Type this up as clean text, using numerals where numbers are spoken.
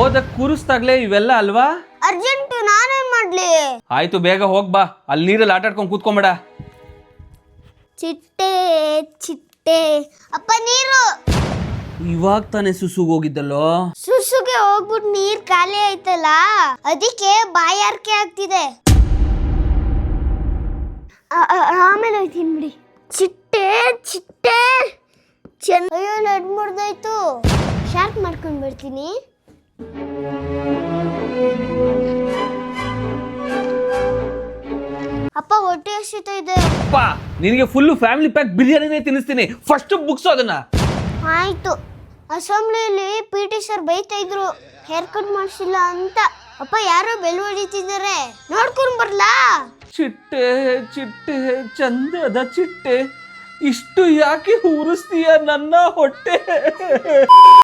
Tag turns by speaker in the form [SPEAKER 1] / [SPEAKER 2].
[SPEAKER 1] ಓದಕ್ ಕೂರಿಸ್ದಾಗ್ಲೇ ಇವೆಲ್ಲ ಅಲ್ವಾ?
[SPEAKER 2] ಅರ್ಜೆಂಟ್, ನಾನೇನ್ ಮಾಡ್ಲಿ?
[SPEAKER 1] ಆಯ್ತು, ಬೇಗ ಹೋಗ್ಬಾ. ಅಲ್ಲಿ ನೀರಲ್ಲಿ ಆಟ ಆಡ್ಕೊಂಡು ಕೂತ್ಕೊಂಬೇಡ.
[SPEAKER 2] ಚಿಟ್ಟೆ ಚಿಟ್ಟೆ ಅಪ್ಪ ನೀರು.
[SPEAKER 1] ಇವಾಗ ತಾನೇ ಸುಸುಗ್ ಹೋಗಿದ್ದಲ್ಲೋ.
[SPEAKER 2] ಸುಸುಗೆ ಹೋಗ್ಬಿಟ್ಟು ನೀರ್ ಖಾಲಿ ಆಯ್ತಲ್ಲ, ಅದಕ್ಕೆ ಬಾಯಾರಿಕೆ ಆಗ್ತಿದೆ. ಆಮೇಲೆ ಹೋಯ್ತೀನಿ ಬಿಡಿ. ಚಿಟ್ಟೆ ಚಿಟ್ಟೆ ಅಯ್ಯೋ, ನಡ್ ಮುರ್ದಾಯ್ತು. ಶಾರ್ಪ್ ಮಾಡ್ಕೊಂಡ್ ಬರ್ತೀನಿ. ಅಪ್ಪ ಹೊಟ್ಟೆ ಹಸಿತಾ ಇದೆ.
[SPEAKER 1] ಅಪ್ಪ, ನಿನಗೆ ಫುಲ್ ಫ್ಯಾಮಿಲಿ ಪ್ಯಾಕ್ ಬಿರಿಯಾನಿನೇ ತಿನ್ನಿಸ್ತೀನಿ. ಫಸ್ಟ್ ಬುಕ್ಸು ಅದನ್ನ.
[SPEAKER 2] ಆಯ್ತು. ಅಸೆಂಬ್ಲಿಯಲ್ಲಿ PT ಸರ್ ಬೈತಾ ಇದ್ರು, ಹೇರ್ ಕಟ್ ಮಾಡಿಸಿಲ್ಲ ಅಂತ. ಅಪ್ಪ ಯಾರೋ ಬೆಲ್ ಹೊಡಿತಿದ್ದಾರೆ, ನೋಡ್ಕೊಂಡ್ ಬರ್ಲಾ?
[SPEAKER 1] ಚಿಟ್ಟೆ ಚಿಟ್ಟೆ ಚಂದದ ಚಿಟ್ಟೆ, ಇಷ್ಟು ಯಾಕೆ ಉರಿಸ್ತೀಯ ನನ್ನ ಹೊಟ್ಟೆ?